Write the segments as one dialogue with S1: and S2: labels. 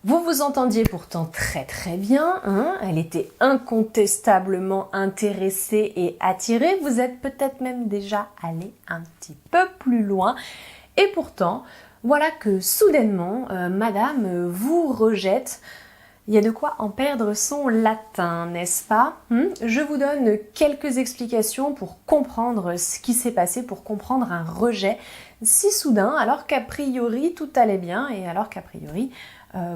S1: Vous vous entendiez pourtant très bien, hein? Elle était incontestablement intéressée et attirée, vous êtes peut-être même déjà allé un petit peu plus loin, et pourtant, voilà que soudainement, madame vous rejette. Il y a de quoi en perdre son latin, n'est-ce pas? Je vous donne quelques explications pour comprendre ce qui s'est passé, pour comprendre un rejet si soudain, alors qu'a priori tout allait bien et alors qu'a priori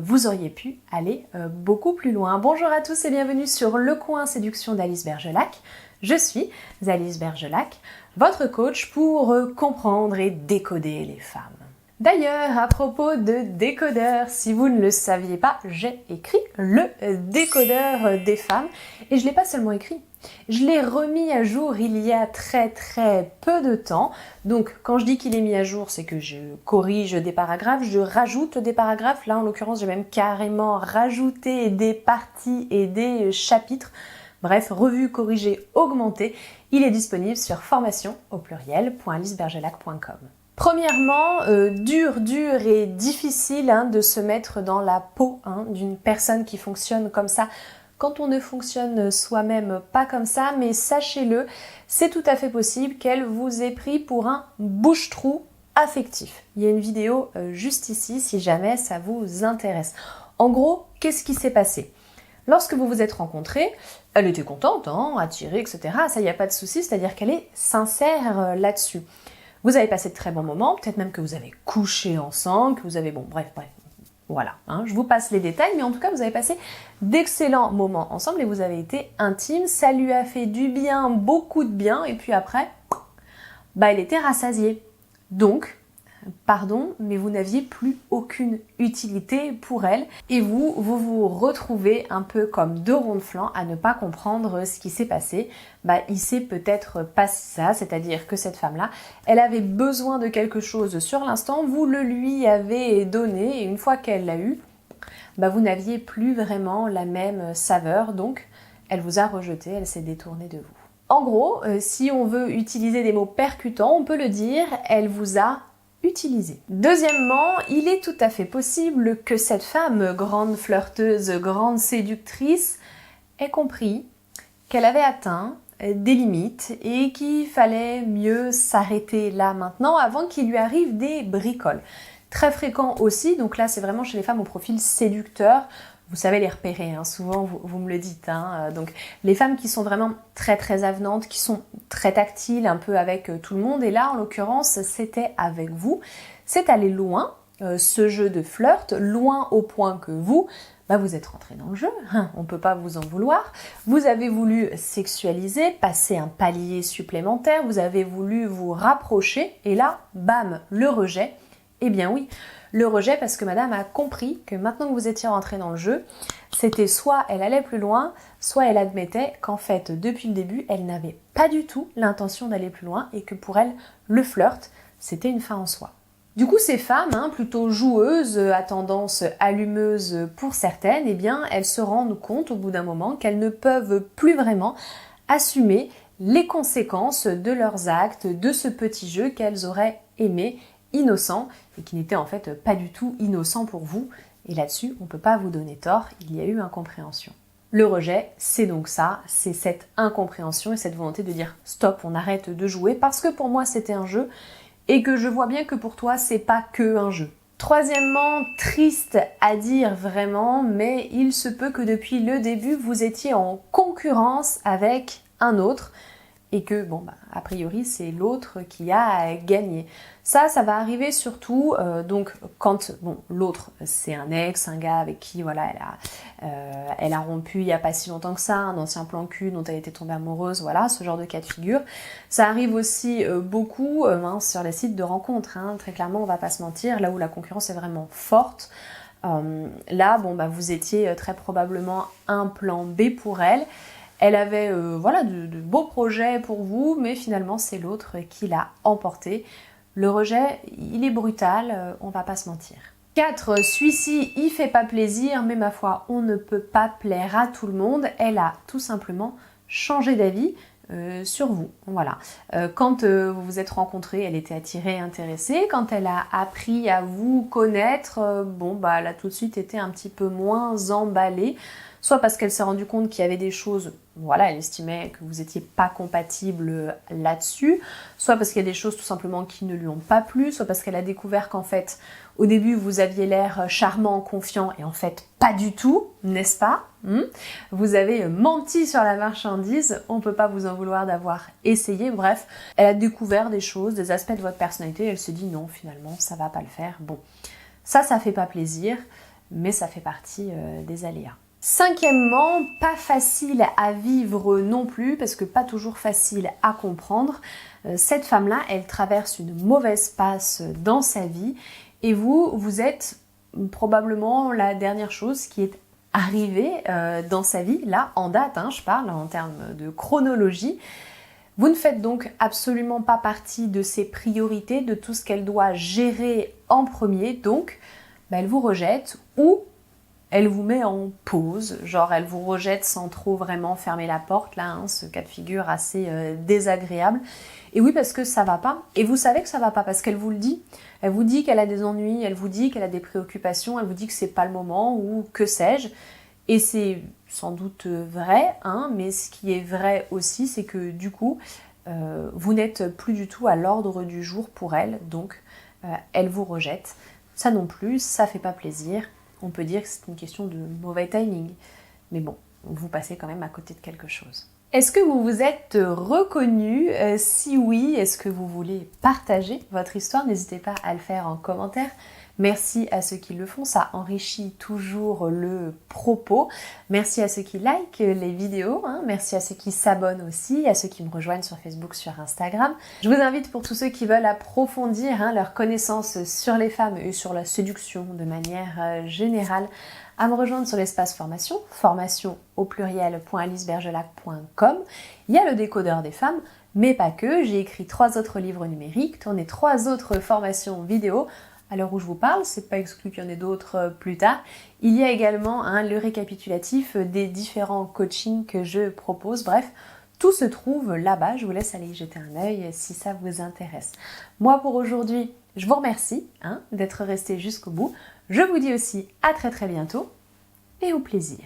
S1: vous auriez pu aller beaucoup plus loin. Bonjour à tous et bienvenue sur Le Coin Séduction d'Alice Bergelac. Je suis Alice Bergelac, votre coach pour comprendre et décoder les femmes. D'ailleurs, à propos de décodeur, si vous ne le saviez pas, j'ai écrit le décodeur des femmes et je ne l'ai pas seulement écrit, je l'ai remis à jour il y a très peu de temps. Donc quand je dis qu'il est mis à jour, c'est que je corrige des paragraphes, je rajoute des paragraphes. Là en l'occurrence, j'ai même carrément rajouté des parties et des chapitres. Bref, revue, corrigée, augmentée. Il est disponible sur formation@alicebergelac.com. Premièrement, dur et difficile de se mettre dans la peau d'une personne qui fonctionne comme ça quand on ne fonctionne soi-même pas comme ça, mais sachez-le, c'est tout à fait possible qu'elle vous ait pris pour un bouche-trou affectif. Il y a une vidéo juste ici si jamais ça vous intéresse. En gros, qu'est-ce qui s'est passé ? Lorsque vous vous êtes rencontrés, elle était contente, attirée, etc. Ça, il n'y a pas de souci, c'est-à-dire qu'elle est sincère là-dessus. Vous avez passé de très bons moments, peut-être même que vous avez couché ensemble, que vous avez... bref, voilà. Je vous passe les détails, mais en tout cas, vous avez passé d'excellents moments ensemble et vous avez été intimes. Ça lui a fait du bien, beaucoup de bien, et puis après, elle était rassasiée. Donc, pardon, mais vous n'aviez plus aucune utilité pour elle et vous vous retrouvez un peu comme deux ronds de flanc à ne pas comprendre ce qui s'est passé. Il s'est peut-être passé ça, c'est-à-dire que cette femme-là, elle avait besoin de quelque chose sur l'instant, vous le lui avez donné et une fois qu'elle l'a eu, vous n'aviez plus vraiment la même saveur, donc elle vous a rejeté, elle s'est détournée de vous. En gros, si on veut utiliser des mots percutants, on peut le dire, elle vous a utilisé. Deuxièmement, il est tout à fait possible que cette femme, grande flirteuse, grande séductrice, ait compris qu'elle avait atteint des limites et qu'il fallait mieux s'arrêter là maintenant avant qu'il lui arrive des bricoles. Très fréquent aussi, donc là c'est vraiment chez les femmes au profil séducteur. Vous savez les repérer, souvent vous me le dites. Donc les femmes qui sont vraiment très avenantes, qui sont très tactiles, un peu avec tout le monde. Et là, en l'occurrence, c'était avec vous. C'est allé loin, ce jeu de flirt, loin au point que vous êtes rentré dans le jeu. On ne peut pas vous en vouloir. Vous avez voulu sexualiser, passer un palier supplémentaire. Vous avez voulu vous rapprocher. Et là, bam, le rejet. Eh bien oui, le rejet parce que madame a compris que maintenant que vous étiez rentré dans le jeu, c'était soit elle allait plus loin, soit elle admettait qu'en fait, depuis le début, elle n'avait pas du tout l'intention d'aller plus loin et que pour elle, le flirt, c'était une fin en soi. Du coup, ces femmes, plutôt joueuses, à tendance allumeuse pour certaines, eh bien, elles se rendent compte au bout d'un moment qu'elles ne peuvent plus vraiment assumer les conséquences de leurs actes, de ce petit jeu qu'elles auraient aimé, innocent, et qui n'était en fait pas du tout innocent pour vous. Et là-dessus, on ne peut pas vous donner tort, il y a eu incompréhension. Le rejet, c'est donc ça, c'est cette incompréhension et cette volonté de dire stop, on arrête de jouer parce que pour moi c'était un jeu et que je vois bien que pour toi c'est pas que un jeu. Troisièmement, triste à dire vraiment, mais il se peut que depuis le début vous étiez en concurrence avec un autre et que, a priori, c'est l'autre qui a gagné. Ça va arriver surtout, donc, quand, l'autre, c'est un ex, un gars avec qui, elle a rompu il n'y a pas si longtemps que ça, un ancien plan cul dont elle était tombée amoureuse, ce genre de cas de figure. Ça arrive aussi beaucoup sur les sites de rencontres, très clairement, on va pas se mentir, là où la concurrence est vraiment forte. Là, vous étiez très probablement un plan B pour elle. Elle avait de beaux projets pour vous, mais finalement c'est l'autre qui l'a emporté. Le rejet, il est brutal, on va pas se mentir. 4. Celui-ci, il fait pas plaisir, mais ma foi, on ne peut pas plaire à tout le monde. Elle a tout simplement changé d'avis. sur vous. Voilà. Quand vous vous êtes rencontrés, elle était attirée, intéressée. Quand elle a appris à vous connaître, bon, bah, elle a tout de suite été un petit peu moins emballée. Soit parce qu'elle s'est rendue compte qu'il y avait des choses, voilà, elle estimait que vous n'étiez pas compatibles là-dessus, soit parce qu'il y a des choses tout simplement qui ne lui ont pas plu, soit parce qu'elle a découvert qu'en fait, au début, vous aviez l'air charmant, confiant, et en fait, pas du tout, n'est-ce pas? Vous avez menti sur la marchandise, on ne peut pas vous en vouloir d'avoir essayé, bref, elle a découvert des choses, des aspects de votre personnalité, elle se dit non, finalement, ça va pas le faire. Bon, ça fait pas plaisir, mais ça fait partie des aléas. Cinquièmement, pas facile à vivre non plus, parce que pas toujours facile à comprendre. Cette femme-là, elle traverse une mauvaise passe dans sa vie, et vous êtes probablement la dernière chose qui est arrivée dans sa vie, là, en date, je parle en termes de chronologie. Vous ne faites donc absolument pas partie de ses priorités, de tout ce qu'elle doit gérer en premier, donc elle vous rejette ou elle vous met en pause, genre elle vous rejette sans trop vraiment fermer la porte, là, ce cas de figure assez désagréable. Et oui, parce que ça va pas, et vous savez que ça va pas, parce qu'elle vous le dit. Elle vous dit qu'elle a des ennuis, elle vous dit qu'elle a des préoccupations, elle vous dit que c'est pas le moment, ou que sais-je. Et c'est sans doute vrai, mais ce qui est vrai aussi, c'est que du coup, vous n'êtes plus du tout à l'ordre du jour pour elle, donc elle vous rejette. Ça non plus, ça fait pas plaisir. On peut dire que c'est une question de mauvais timing. Mais bon, vous passez quand même à côté de quelque chose. Est-ce que vous vous êtes reconnu? Si oui, est-ce que vous voulez partager votre histoire? N'hésitez pas à le faire en commentaire. Merci à ceux qui le font, ça enrichit toujours le propos. Merci à ceux qui likent les vidéos, merci à ceux qui s'abonnent aussi, à ceux qui me rejoignent sur Facebook, sur Instagram. Je vous invite pour tous ceux qui veulent approfondir leur connaissance sur les femmes et sur la séduction de manière générale, à me rejoindre sur l'espace formation, formation au pluriel.alicebergelac.com. Il y a le décodeur des femmes, mais pas que. J'ai écrit 3 autres livres numériques, tourné 3 autres formations vidéo. À l'heure où je vous parle, c'est pas exclu qu'il y en ait d'autres plus tard. Il y a également le récapitulatif des différents coachings que je propose. Bref, tout se trouve là-bas. Je vous laisse aller y jeter un œil si ça vous intéresse. Moi, pour aujourd'hui, je vous remercie d'être resté jusqu'au bout. Je vous dis aussi à très très bientôt et au plaisir.